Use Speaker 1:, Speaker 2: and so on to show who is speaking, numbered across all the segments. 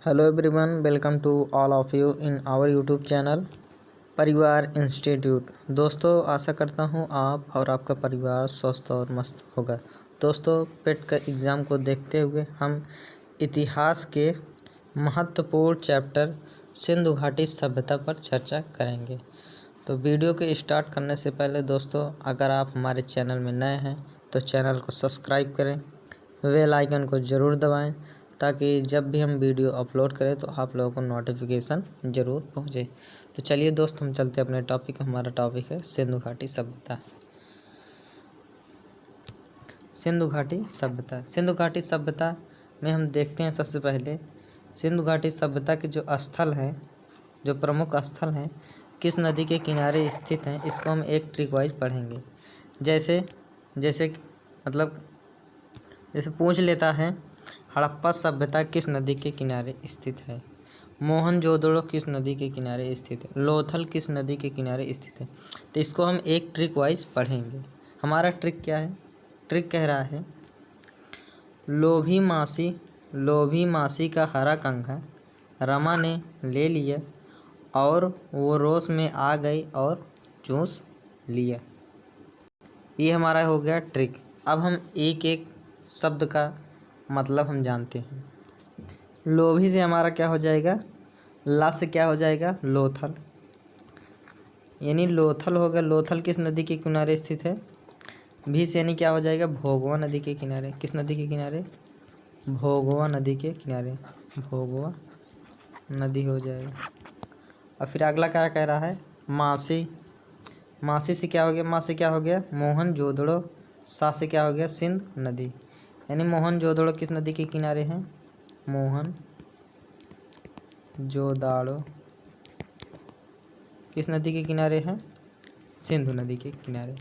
Speaker 1: Hello everyone, welcome to all of you in our YouTube channel Parivar institute. दोस्तों, आशा करता हूँ आप और आपका परिवार स्वस्थ और मस्त होगा। दोस्तों, पेट का एग्ज़ाम को देखते हुए हम इतिहास के महत्वपूर्ण चैप्टर सिंधु घाटी सभ्यता पर चर्चा करेंगे। तो वीडियो के स्टार्ट करने से पहले दोस्तों, अगर आप हमारे चैनल में नए हैं तो चैनल को सब्सक्राइब करें, बेल आइकन को ज़रूर दबाएं ताकि जब भी हम वीडियो अपलोड करें तो आप लोगों को नोटिफिकेशन ज़रूर पहुंचे। तो चलिए दोस्त, हम चलते हैं अपने टॉपिक। हमारा टॉपिक है सिंधु घाटी सभ्यता। सिंधु घाटी सभ्यता। सिंधु घाटी सभ्यता में हम देखते हैं सबसे पहले सिंधु घाटी सभ्यता के जो स्थल हैं, जो प्रमुख स्थल हैं, किस नदी के किनारे स्थित हैं, इसको हम एक ट्रिक वाइज पढ़ेंगे। जैसे जैसे मतलब जैसे पूछ लेता है, हड़प्पा सभ्यता किस नदी के किनारे स्थित है? मोहनजोदड़ो किस नदी के किनारे स्थित है? लोथल किस नदी के किनारे स्थित है? तो इसको हम एक ट्रिक वाइज पढ़ेंगे। हमारा ट्रिक क्या है? ट्रिक कह रहा है, लोभी मासी का हरा कंघा रमा ने ले लिया और वो रोश में आ गई और चूस लिया। ये हमारा हो गया ट्रिक। अब हम एक एक शब्द का मतलब हम जानते हैं। लोभी से हमारा क्या हो जाएगा? ला से क्या हो जाएगा? लोथल, यानी लोथल हो गया। लोथल किस नदी के किनारे स्थित है? भी से यानी क्या हो जाएगा? भोगवा नदी के किनारे। किस नदी के किनारे? भोगवा नदी के किनारे। भोगवा नदी हो जाएगा। और फिर अगला क्या कह रहा है? मासी। मासी से क्या हो गया? माँ से क्या हो गया? मोहनजोदड़ो। सा से क्या हो गया? सिंध नदी, यानी मोहनजोदड़ो किस नदी के किनारे हैं? मोहनजोदड़ो किस नदी के किनारे हैं? सिंधु नदी के किनारे।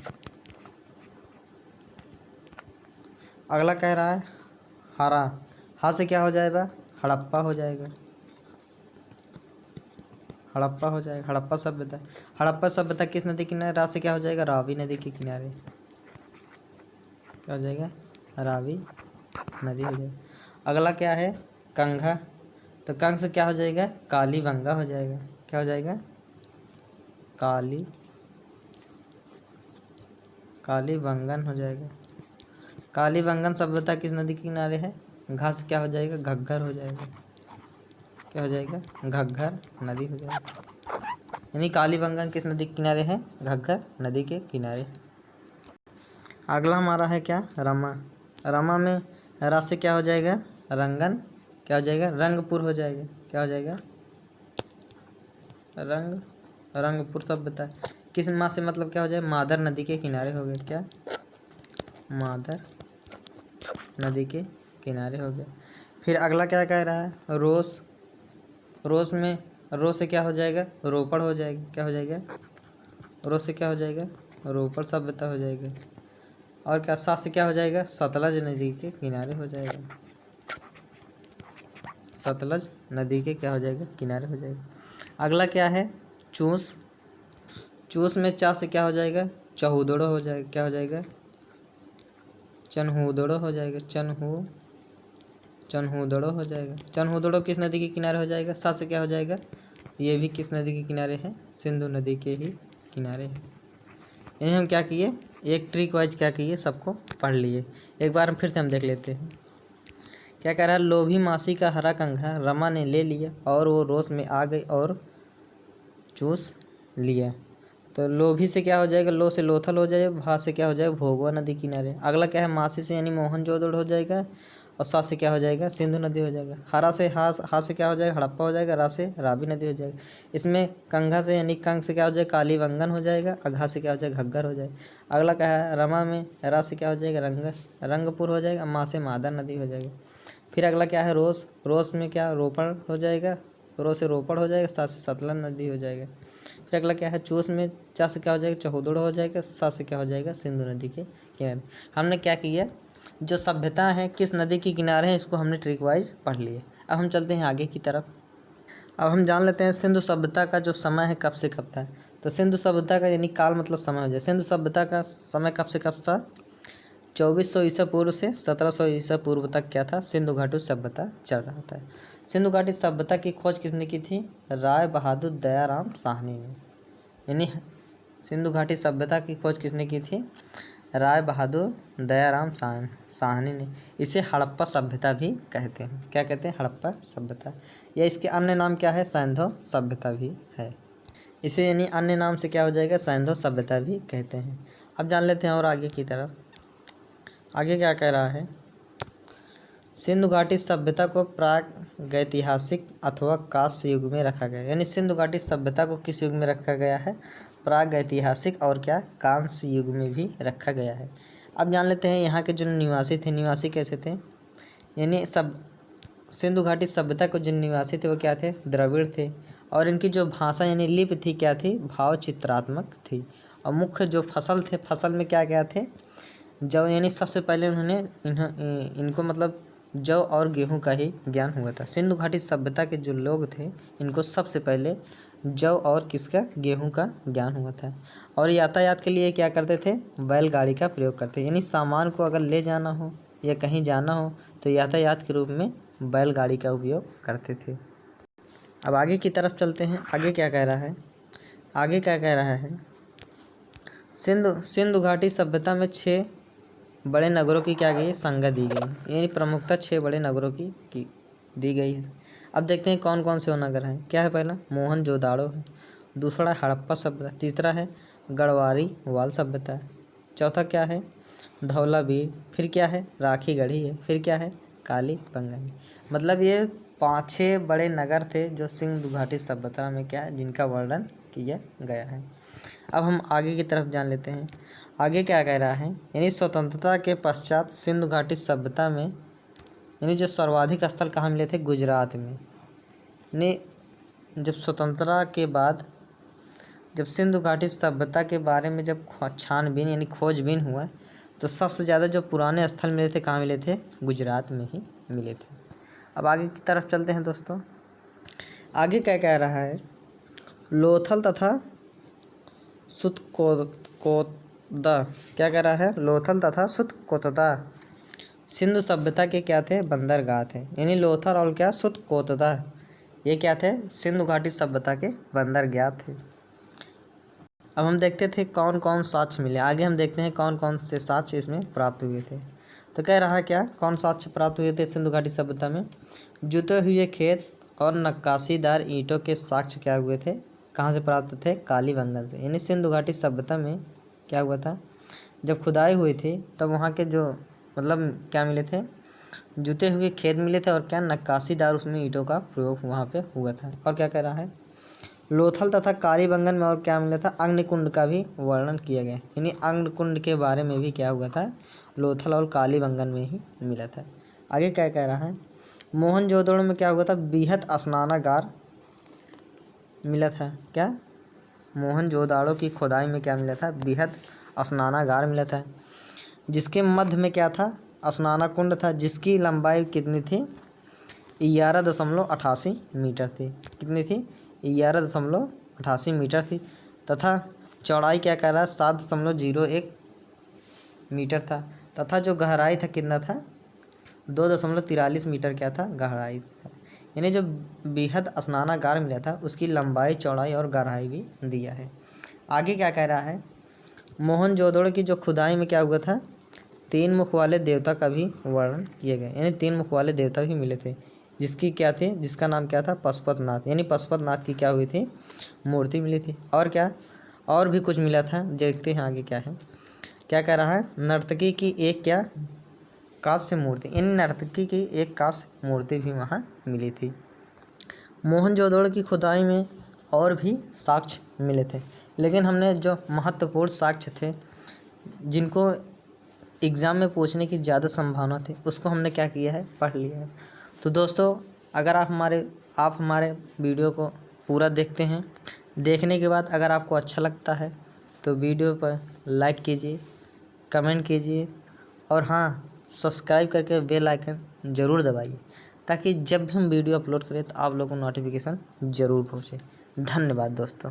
Speaker 1: अगला कह रहा है हरा। हा से क्या हो जाएगा? हड़प्पा हो जाएगा। हड़प्पा हो जाएगा। हड़प्पा सभ्यता। हड़प्पा सभ्यता किस नदी के किनारे? रा से क्या हो जाएगा? रावी नदी के किनारे। क्या हो जाएगा? रावी नदी हो जाएगा। अगला क्या है? कंघा। तो कंघ से क्या हो जाएगा? कालीबंगा हो जाएगा। क्या हो जाएगा? कालीबंगन हो जाएगा। कालीबंगन सभ्यता किस नदी के किनारे है? घा से क्या हो जाएगा? घग्घर हो जाएगा। क्या हो जाएगा? घग्घर नदी हो जाएगा। यानी कालीबंगन किस नदी के किनारे है? घग्घर नदी के किनारे। अगला हमारा है क्या? रमा। रमा में रा से क्या हो जाएगा? रंगन। क्या हो जाएगा? रंगपुर हो जाएगा। क्या हो जाएगा? रंगपुर सभ्यता किस माँ से मतलब क्या हो जाए? मादर नदी के किनारे हो गया। क्या? मादर नदी के किनारे हो गया। फिर अगला क्या कह रहा है? रोस। रोस में रो से क्या हो जाएगा? रोपड़ हो जाएगा। क्या हो जाएगा? रो से क्या हो जाएगा? रोपड़ सभ्यता हो जाएगा। और क्या? सा से क्या हो जाएगा? सतलज नदी के किनारे हो जाएगा। सतलज नदी के क्या हो जाएगा? किनारे हो जाएगा। अगला क्या है? चूस। चूस में चा से क्या हो जाएगा? चहुदड़ो हो जाएगा। क्या हो जाएगा? चनहूदड़ो हो जाएगा। चनहूदड़ो हो जाएगा। चनहूदड़ो किस नदी के किनारे हो जाएगा? सा से क्या हो जाएगा? ये भी किस नदी के किनारे है? सिंधु नदी के ही किनारे है। यानी हम क्या किए? एक ट्रिक वाइज क्या किए? सबको पढ़ लिए। एक बार फिर से हम देख लेते हैं। क्या कह रहा है? लोभी मासी का हरा कंघा रमा ने ले लिया और वो रोश में आ गई और चूस लिया। तो लोभी से क्या हो जाएगा? लो से लोथल हो जाएगा। भा से क्या हो जाएगा? भोगवा नदी किनारे। अगला क्या है? मासी से यानी मोहनजोदड़ो हो जाएगा। और सा से क्या हो जाएगा? सिंधु नदी हो जाएगा। हरा से हा से क्या हो जाएगा? हड़प्पा हो जाएगा। रा से रावी नदी हो जाएगा। इसमें कंघा से यानी कंग से क्या हो जाएगा? कालीबंगन हो जाएगा। अघा से क्या हो जाएगा? घग्गर हो जाएगा। अगला क्या है? रमा में रा से क्या हो जाएगा? रंगपुर हो जाएगा। माँ से मादर नदी हो जाएगा। फिर अगला क्या है? रोस। रोस में क्या? रोपड़ हो जाएगा। रो से रोपड़ हो जाएगा। सा से सतलज नदी हो जाएगा। फिर अगला क्या है? चूस में चा से क्या हो जाएगा? चहुदड़ो हो जाएगा। सा से क्या हो जाएगा? सिंधु नदी के किनारे। हमने क्या किया? जो सभ्यता है किस नदी के किनारे है, इसको हमने ट्रिक वाइज पढ़ लिए। अब हम चलते हैं आगे की तरफ। अब हम जान लेते हैं सिंधु सभ्यता का जो समय है कब से कब था। तो सिंधु सभ्यता का यानी काल मतलब समय हो जाए। सिंधु सभ्यता का समय कब से कब था? 2400 ईसा पूर्व से 1700 ईसा पूर्व तक क्या था? सिंधु घाटी सभ्यता चल रहा था। सिंधु घाटी सभ्यता की खोज किसने की थी? राय बहादुर दयाराम साहनी ने। यानी सिंधु घाटी सभ्यता की खोज किसने की थी? राय बहादुर दयाराम साहनी ने। इसे हड़प्पा सभ्यता भी कहते हैं। क्या कहते हैं? हड़प्पा सभ्यता। या इसके अन्य नाम क्या है? सैंधव सभ्यता भी है। इसे यानी अन्य नाम से क्या हो जाएगा? सैंधव सभ्यता भी कहते हैं। अब जान लेते हैं और आगे की तरफ। आगे क्या कह रहा है? सिंधु घाटी सभ्यता को प्रागैतिहासिक अथवा कांस्य युग में रखा गया। यानी सिंधु घाटी सभ्यता को किस युग में रखा गया है? प्रागैतिहासिक और क्या? कांस्य युग में भी रखा गया है। अब जान लेते हैं यहाँ के जो निवासी थे, निवासी कैसे थे? यानी सिंधु घाटी सभ्यता के जो निवासी थे वो क्या थे? द्रविड़ थे। और इनकी जो भाषा यानी लिपि थी क्या थी? भाव चित्रात्मक थी। और मुख्य जो फसल थे, फसल में क्या क्या थे? जौ। यानी सबसे पहले उन्होंने इनको मतलब जौ और गेहूं का ही ज्ञान हुआ था। सिंधु घाटी सभ्यता के जो लोग थे इनको सबसे पहले जौ और किसका? गेहूं का ज्ञान हुआ था। और यातायात के लिए क्या करते थे? बैलगाड़ी का प्रयोग करते। यानी सामान को अगर ले जाना हो या कहीं जाना हो तो यातायात के रूप में बैलगाड़ी का उपयोग करते थे। अब आगे की तरफ चलते हैं। आगे क्या कह रहा है? आगे क्या कह रहा है? सिंधु घाटी सभ्यता में 6 बड़े नगरों की क्या गई? संज्ञा दी गई। यानी प्रमुखता 6 बड़े नगरों की दी गई है। अब देखते हैं कौन कौन से वो नगर हैं। क्या है? पहला मोहनजोदाड़ो है, दूसरा हड़प्पा सभ्यता, तीसरा है गढ़वारी वाल सभ्यता है, चौथा क्या है? धौलावीर, फिर क्या है? राखी गढ़ी है, फिर क्या है? कालीबंगन। मतलब ये 5-6 बड़े नगर थे जो सिंधु घाटी सभ्यता में क्या है? जिनका वर्णन किया गया है। अब हम आगे की तरफ जान लेते हैं। आगे क्या कह रहा है? यानी स्वतंत्रता के पश्चात सिंधु घाटी सभ्यता में यानी जो सर्वाधिक स्थल कहाँ मिले थे? गुजरात में। यानी जब स्वतंत्रता के बाद जब सिंधु घाटी सभ्यता के बारे में जब छानबीन यानी खोजबीन हुआ तो सबसे ज़्यादा जो पुराने स्थल मिले थे कहाँ मिले थे? गुजरात में ही मिले थे। अब आगे की तरफ चलते हैं दोस्तों। आगे क्या कह रहा है? लोथल तथा सुतकोदा। क्या कह रहा है? लोथल तथा सुतकोतदा सिंधु सभ्यता के क्या थे? बंदरगाह थे। यानी लोथल और क्या? सुतकोतदा ये क्या थे? सिंधु घाटी सभ्यता के बंदरगाह थे। अब हम देखते थे कौन कौन साक्ष्य मिले। आगे हम देखते हैं कौन कौन से साक्ष्य इसमें प्राप्त हुए थे। तो कह रहा है क्या? कौन साक्ष्य प्राप्त हुए थे सिंधु घाटी सभ्यता में? जुते हुए खेत और नक्काशीदार ईंटों के साक्ष्य क्या हुए थे? कहाँ से प्राप्त थे? कालीबंगन से। यानी सिंधु घाटी सभ्यता में क्या हुआ था? जब खुदाई हुई थी तब वहाँ के जो मतलब क्या मिले थे? जुते हुए खेत मिले थे और क्या? नक्काशीदार उसमें ईंटों का प्रयोग वहाँ पे हुआ था। और क्या कह रहा है? लोथल तथा कालीबंगन में और क्या मिला था? अग्निकुंड का भी वर्णन किया गया। यानी अग्निकुंड के बारे में भी क्या हुआ था? लोथल और कालीबंगन में ही मिला था। आगे क्या कह रहा है? मोहनजोदड़ो में क्या हुआ था? बृहद स्नानागार मिला था। क्या? मोहनजोदाड़ो की खुदाई में क्या मिला था? बृहद स्नानागार मिला था, जिसके मध्य में क्या था? स्नानकुंड था, जिसकी लंबाई कितनी थी? 11.88 मीटर थी। कितनी थी? 11.88 मीटर थी। तथा चौड़ाई क्या कह रहा है? 7.01 मीटर था। तथा जो गहराई था कितना था? 2.43 मीटर क्या था? गहराई था। यानी जो बृहद स्नानागार मिला था उसकी लंबाई, चौड़ाई और गहराई भी दिया है। आगे क्या कह रहा है? मोहनजोदड़ो की जो खुदाई में क्या हुआ था? 3 मुख वाले देवता का भी वर्णन किया गया। यानी 3 मुख वाले देवता भी मिले थे, जिसकी क्या थी? जिसका नाम क्या था? पशुपतनाथ। यानी पशुपतनाथ की क्या हुई थी? मूर्ति मिली थी। और क्या? और भी कुछ मिला था। देखते हैं आगे क्या है। क्या कह रहा है? नर्तकी की एक क्या? कांस्य मूर्ति। इन नर्तकी की एक कांस्य मूर्ति भी वहाँ मिली थी। मोहनजोदड़ो की खुदाई में और भी साक्ष्य मिले थे, लेकिन हमने जो महत्वपूर्ण साक्ष्य थे जिनको एग्ज़ाम में पूछने की ज़्यादा संभावना थी उसको हमने क्या किया है? पढ़ लिया है। तो दोस्तों अगर आप हमारे वीडियो को पूरा देखते हैं, देखने के बाद अगर आपको अच्छा लगता है तो वीडियो पर लाइक कीजिए, कमेंट कीजिए और हाँ, सब्सक्राइब करके बेल आइकन ज़रूर दबाइए ताकि जब भी हम वीडियो अपलोड करें तो आप लोगों को नोटिफिकेशन ज़रूर पहुँचे। धन्यवाद दोस्तों।